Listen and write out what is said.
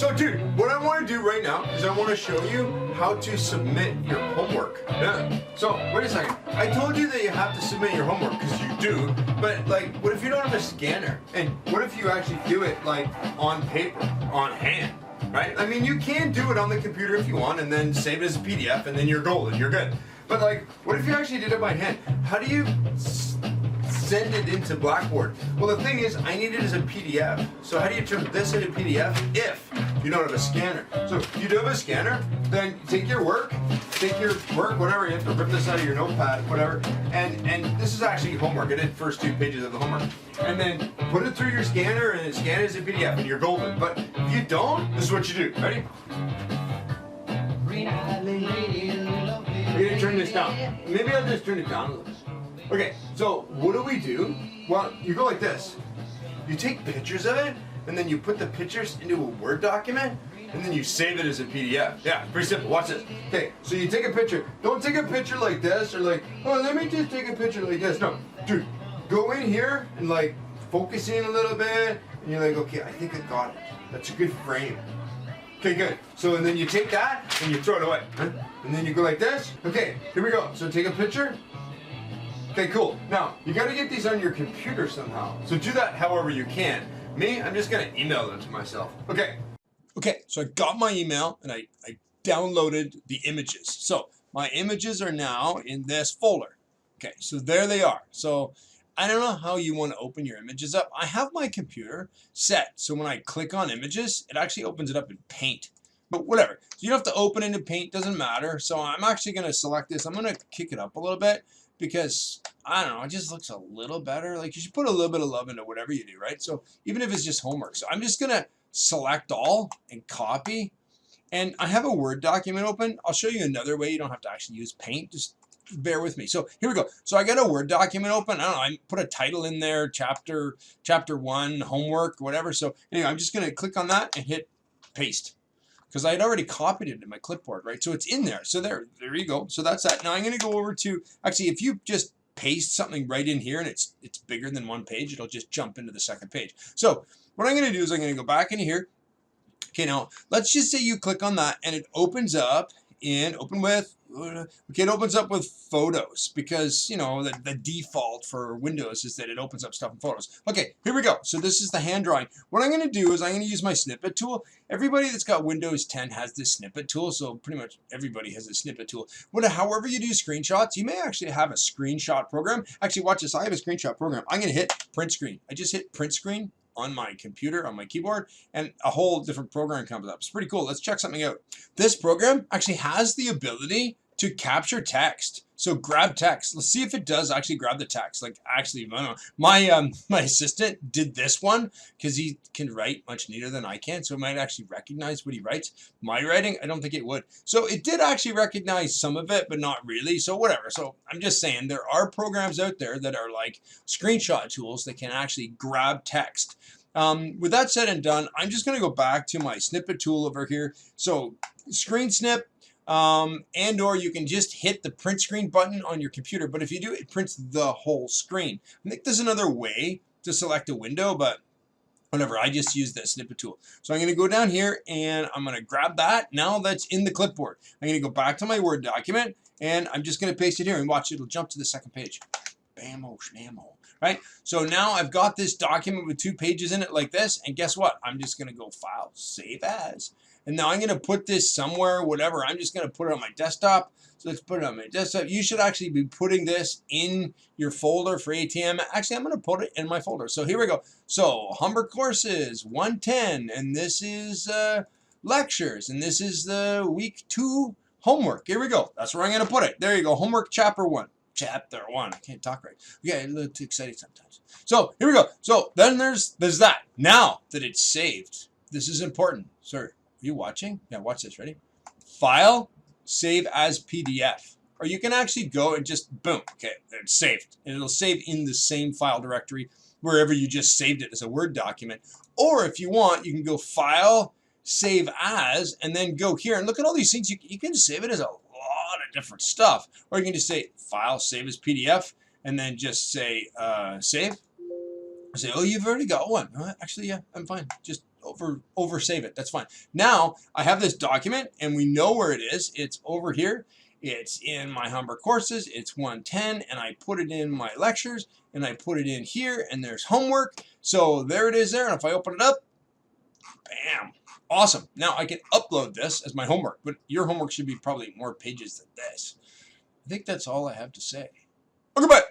So dude, what I want to do right now is I want to show you how to submit your homework. Yeah. So wait a second. I told you that you have to submit your homework because you do, but like, what if you don't have a scanner? And what if you actually do it like on paper, on hand? Right? I mean, you can do it on the computer if you want and then save it as a PDF and then you're golden, you're good. But like, what if you actually did it by hand? How do you send it into Blackboard? Well, the thing is, I need it as a PDF. So how do you turn this into PDF if you don't have a scanner? So if you do have a scanner, then take your work, whatever, you have to rip this out of your notepad, whatever, and this is actually homework. I did the first 2 pages of the homework. And then put it through your scanner and scan it as a PDF and you're golden. But if you don't, this is what you do. Ready? We're gonna turn this down. Maybe I'll just turn it down a little. Okay, so what do? Well, you go like this. You take pictures of it, and then you put the pictures into a Word document, and then you save it as a PDF. Yeah, pretty simple. Watch this. Okay, so you take a picture. Don't take a picture like this, or like, oh, let me just take a picture like this. No, dude, go in here and like focus in a little bit, and you're like, okay, I think I got it. That's a good frame. Okay, good. So, and then you take that, and you throw it away. Huh? And then you go like this. Okay, here we go. So take a picture. Okay, cool. Now, you gotta get these on your computer somehow. So do that however you can. Me, I'm just gonna email them to myself. Okay. Okay, so I got my email and I downloaded the images. So my images are now in this folder. Okay, so there they are. So I don't know how you want to open your images up. I have my computer set, so when I click on images, it actually opens it up in Paint. But whatever. So you don't have to open into Paint, doesn't matter. So I'm actually gonna select this. I'm gonna kick it up a little bit, because, I don't know, it just looks a little better. Like, you should put a little bit of love into whatever you do, right? So even if it's just homework. So I'm just going to select all and copy. And I have a Word document open. I'll show you another way. You don't have to actually use Paint. Just bear with me. So here we go. So I got a Word document open. I don't know. I put a title in there, chapter 1, homework, whatever. So anyway, I'm just going to click on that and hit paste, because I had already copied it in my clipboard, right? So it's in there. So there you go. So that's that. Now I'm going to go over to, actually, if you just paste something right in here and it's bigger than 1 page, it'll just jump into the second page. So what I'm going to do is I'm going to go back into here. Okay, now let's just say you click on that and it opens up in Open With. Okay, it opens up with Photos, because, you know, the default for Windows is that it opens up stuff in Photos. Okay, here we go. So this is the hand drawing. What I'm going to do is I'm going to use my snippet tool. Everybody that's got Windows 10 has this snippet tool, so pretty much everybody has a snippet tool. However you do screenshots, you may actually have a screenshot program. Actually, watch this. I have a screenshot program. I'm going to hit print screen. I just hit print screen on my computer, on my keyboard, and a whole different program comes up. It's pretty cool. Let's check something out. This program actually has the ability to capture text. So grab text. Let's see if it does actually grab the text. Like, actually, I don't know. My assistant did this one because he can write much neater than I can, so it might actually recognize what he writes. My writing, I don't think it would. So it did actually recognize some of it, but not really. So whatever. So I'm just saying, there are programs out there that are like screenshot tools that can actually grab text. With that said and done, I'm just going to go back to my snippet tool over here. So screen snip. And or you can just hit the print screen button on your computer, but if you do, it prints the whole screen. I think there's another way to select a window, but whatever, I just use that snippet tool. So I'm going to go down here and I'm going to grab that. Now that's in the clipboard. I'm going to go back to my Word document and I'm just going to paste it here and watch, it'll jump to the second page. Bam-o, shnam-o. Right? So now I've got this document with 2 pages in it like this, and guess what? I'm just going to go File, Save As. And now I'm going to put this somewhere, whatever. I'm just going to put it on my desktop. So let's put it on my desktop. You should actually be putting this in your folder for ATM. Actually, I'm going to put it in my folder. So here we go. So Humber Courses 110, and this is lectures, and this is the week 2 homework. Here we go. That's where I'm going to put it. There you go. Homework chapter 1. Chapter 1. I can't talk right. Okay, a little too excited sometimes. So here we go. So then there's that. Now that it's saved, this is important. Sir, are you watching? Yeah, watch this. Ready? File, save as PDF. Or you can actually go and just boom. Okay, it's saved. And it'll save in the same file directory wherever you just saved it as a Word document. Or if you want, you can go File, Save As, and then go here and look at all these things. You can save it as a lot of different stuff. Or you can just say File, Save as PDF, and then just say Save. Say, oh, you've already got one. Actually, yeah, I'm fine. Just over save it. That's fine. Now I have this document and we know where it is. It's over here. It's in my Humber courses. It's 110 and I put it in my lectures and I put it in here and there's homework. So there it is there. And if I open it up, bam, awesome. Now I can upload this as my homework, but your homework should be probably more pages than this. I think that's all I have to say. Okay, bye.